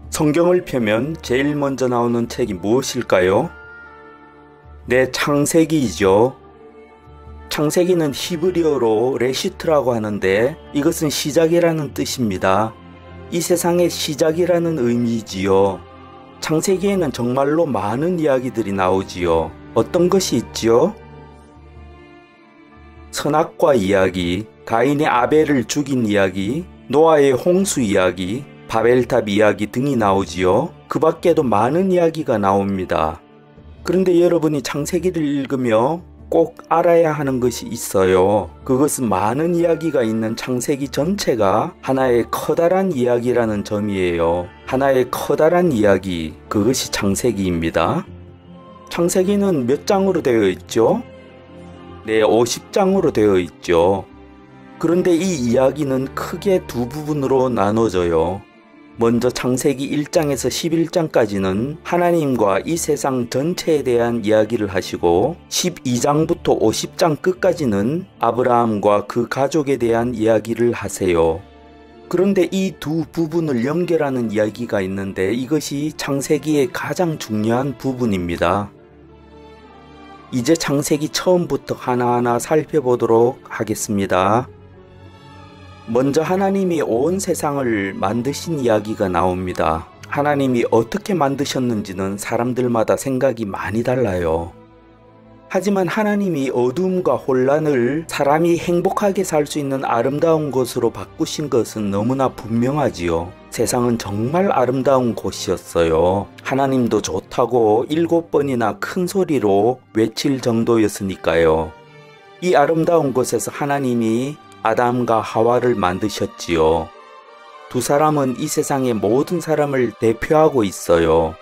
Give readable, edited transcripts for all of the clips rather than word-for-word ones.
성경을 펴면 제일 먼저 나오는 책이 무엇일까요? 네, 창세기이죠. 창세기는 히브리어로 레시트라고 하는데 이것은 시작이라는 뜻입니다. 이 세상의 시작이라는 의미지요. 창세기에는 정말로 많은 이야기들이 나오지요. 어떤 것이 있지요? 선악과 이야기, 가인이 아벨을 죽인 이야기, 노아의 홍수 이야기, 바벨탑 이야기 등이 나오지요. 그 밖에도 많은 이야기가 나옵니다. 그런데 여러분이 창세기를 읽으며 꼭 알아야 하는 것이 있어요. 그것은 많은 이야기가 있는 창세기 전체가 하나의 커다란 이야기라는 점이에요. 하나의 커다란 이야기, 그것이 창세기입니다. 창세기는 몇 장으로 되어 있죠? 네, 50장으로 되어 있죠. 그런데 이 이야기는 크게 두 부분으로 나눠져요. 먼저 창세기 1장에서 11장까지는 하나님과 이 세상 전체에 대한 이야기를 하시고 12장부터 50장 끝까지는 아브라함과 그 가족에 대한 이야기를 하세요. 그런데 이 두 부분을 연결하는 이야기가 있는데 이것이 창세기의 가장 중요한 부분입니다. 이제 창세기 처음부터 하나하나 살펴보도록 하겠습니다. 먼저 하나님이 온 세상을 만드신 이야기가 나옵니다. 하나님이 어떻게 만드셨는지는 사람들마다 생각이 많이 달라요. 하지만 하나님이 어둠과 혼란을 사람이 행복하게 살 수 있는 아름다운 곳으로 바꾸신 것은 너무나 분명하지요. 세상은 정말 아름다운 곳이었어요. 하나님도 좋다고 7번이나 큰 소리로 외칠 정도였으니까요. 이 아름다운 곳에서 하나님이 아담과 하와를 만드셨지요. 두 사람은 이 세상의 모든 사람을 대표하고 있어요.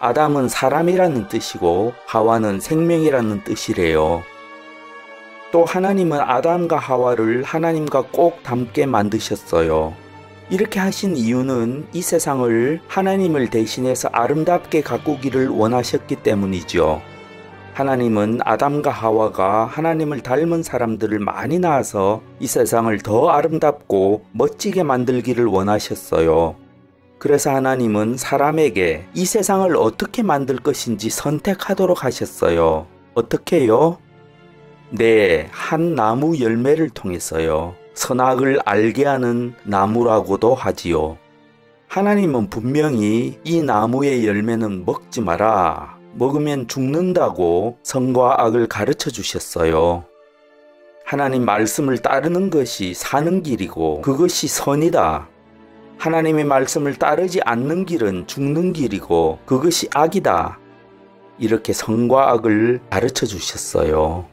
아담은 사람이라는 뜻이고 하와는 생명이라는 뜻이래요. 또 하나님은 아담과 하와를 하나님과 꼭 닮게 만드셨어요. 이렇게 하신 이유는 이 세상을 하나님을 대신해서 아름답게 가꾸기를 원하셨기 때문이죠. 하나님은 아담과 하와가 하나님을 닮은 사람들을 많이 낳아서 이 세상을 더 아름답고 멋지게 만들기를 원하셨어요. 그래서 하나님은 사람에게 이 세상을 어떻게 만들 것인지 선택하도록 하셨어요. 어떻게요? 네, 한 나무 열매를 통해서요. 선악을 알게 하는 나무라고도 하지요. 하나님은 분명히 이 나무의 열매는 먹지 마라, 먹으면 죽는다고 선과 악을 가르쳐 주셨어요. 하나님 말씀을 따르는 것이 사는 길이고 그것이 선이다. 하나님의 말씀을 따르지 않는 길은 죽는 길이고 그것이 악이다. 이렇게 선과 악을 가르쳐 주셨어요.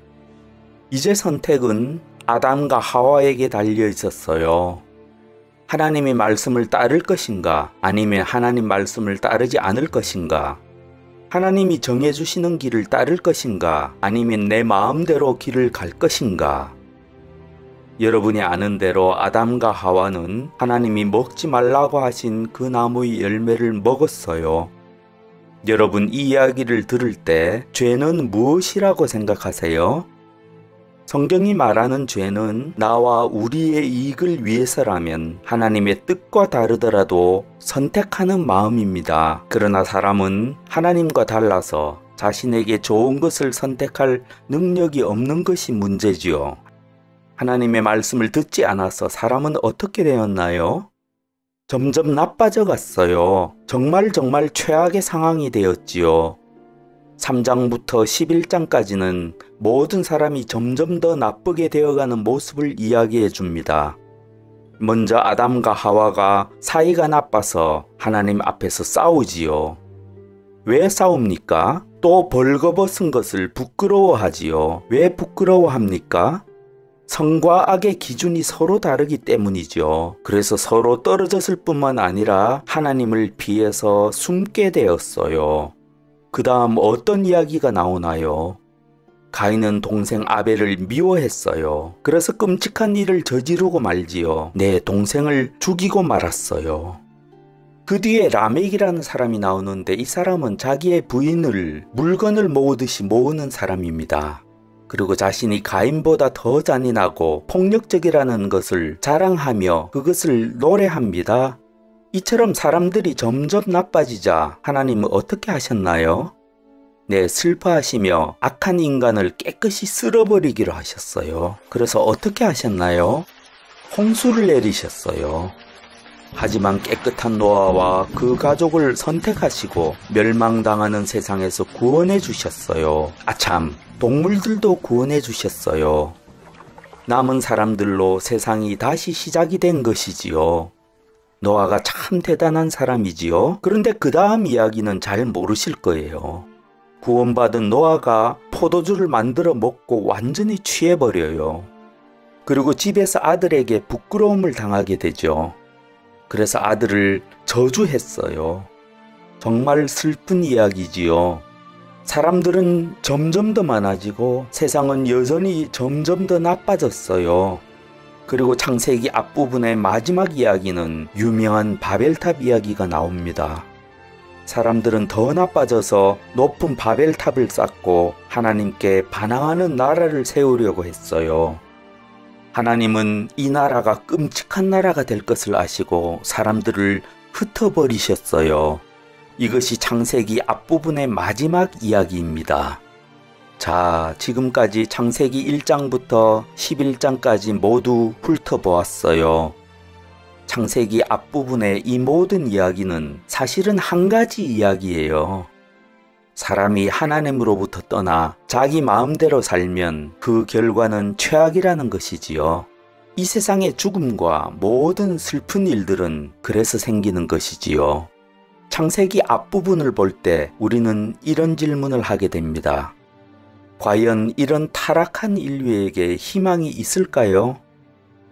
이제 선택은 아담과 하와에게 달려 있었어요. 하나님의 말씀을 따를 것인가 아니면 하나님 말씀을 따르지 않을 것인가? 하나님이 정해주시는 길을 따를 것인가 아니면 내 마음대로 길을 갈 것인가? 여러분이 아는 대로 아담과 하와는 하나님이 먹지 말라고 하신 그 나무의 열매를 먹었어요. 여러분, 이 이야기를 들을 때 죄는 무엇이라고 생각하세요? 성경이 말하는 죄는 나와 우리의 이익을 위해서라면 하나님의 뜻과 다르더라도 선택하는 마음입니다. 그러나 사람은 하나님과 달라서 자신에게 좋은 것을 선택할 능력이 없는 것이 문제지요. 하나님의 말씀을 듣지 않아서 사람은 어떻게 되었나요? 점점 나빠져 갔어요. 정말 최악의 상황이 되었지요. 3장부터 11장까지는 모든 사람이 점점 더 나쁘게 되어가는 모습을 이야기해 줍니다. 먼저 아담과 하와가 사이가 나빠서 하나님 앞에서 싸우지요. 왜 싸웁니까? 또 벌거벗은 것을 부끄러워하지요. 왜 부끄러워합니까? 선과 악의 기준이 서로 다르기 때문이죠. 그래서 서로 떨어졌을 뿐만 아니라 하나님을 피해서 숨게 되었어요. 그 다음 어떤 이야기가 나오나요? 가인은 동생 아벨을 미워했어요. 그래서 끔찍한 일을 저지르고 말지요. 내 동생을 죽이고 말았어요. 그 뒤에 라멕이라는 사람이 나오는데 이 사람은 자기의 부인을 물건을 모으듯이 모으는 사람입니다. 그리고 자신이 가인보다 더 잔인하고 폭력적이라는 것을 자랑하며 그것을 노래합니다. 이처럼 사람들이 점점 나빠지자 하나님은 어떻게 하셨나요? 네, 슬퍼하시며 악한 인간을 깨끗이 쓸어버리기로 하셨어요. 그래서 어떻게 하셨나요? 홍수를 내리셨어요. 하지만 깨끗한 노아와 그 가족을 선택하시고 멸망당하는 세상에서 구원해 주셨어요. 아참, 동물들도 구원해 주셨어요. 남은 사람들로 세상이 다시 시작이 된 것이지요. 노아가 참 대단한 사람이지요. 그런데 그 다음 이야기는 잘 모르실 거예요. 구원받은 노아가 포도주를 만들어 먹고 완전히 취해버려요. 그리고 집에서 아들에게 부끄러움을 당하게 되죠. 그래서 아들을 저주했어요. 정말 슬픈 이야기지요. 사람들은 점점 더 많아지고 세상은 여전히 점점 더 나빠졌어요. 그리고 창세기 앞부분의 마지막 이야기는 유명한 바벨탑 이야기가 나옵니다. 사람들은 더 나빠져서 높은 바벨탑을 쌓고 하나님께 반항하는 나라를 세우려고 했어요. 하나님은 이 나라가 끔찍한 나라가 될 것을 아시고 사람들을 흩어버리셨어요. 이것이 창세기 앞부분의 마지막 이야기입니다. 자, 지금까지 창세기 1장부터 11장까지 모두 훑어보았어요. 창세기 앞부분의 이 모든 이야기는 사실은 한 가지 이야기예요. 사람이 하나님으로부터 떠나 자기 마음대로 살면 그 결과는 최악이라는 것이지요. 이 세상의 죽음과 모든 슬픈 일들은 그래서 생기는 것이지요. 창세기 앞부분을 볼 때 우리는 이런 질문을 하게 됩니다. 과연 이런 타락한 인류에게 희망이 있을까요?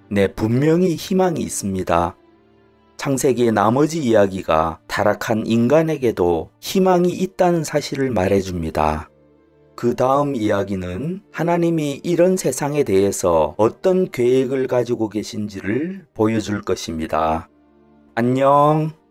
네, 분명히 희망이 있습니다. 창세기의 나머지 이야기가 타락한 인간에게도 희망이 있다는 사실을 말해줍니다. 그 다음 이야기는 하나님이 이런 세상에 대해서 어떤 계획을 가지고 계신지를 보여줄 것입니다. 안녕.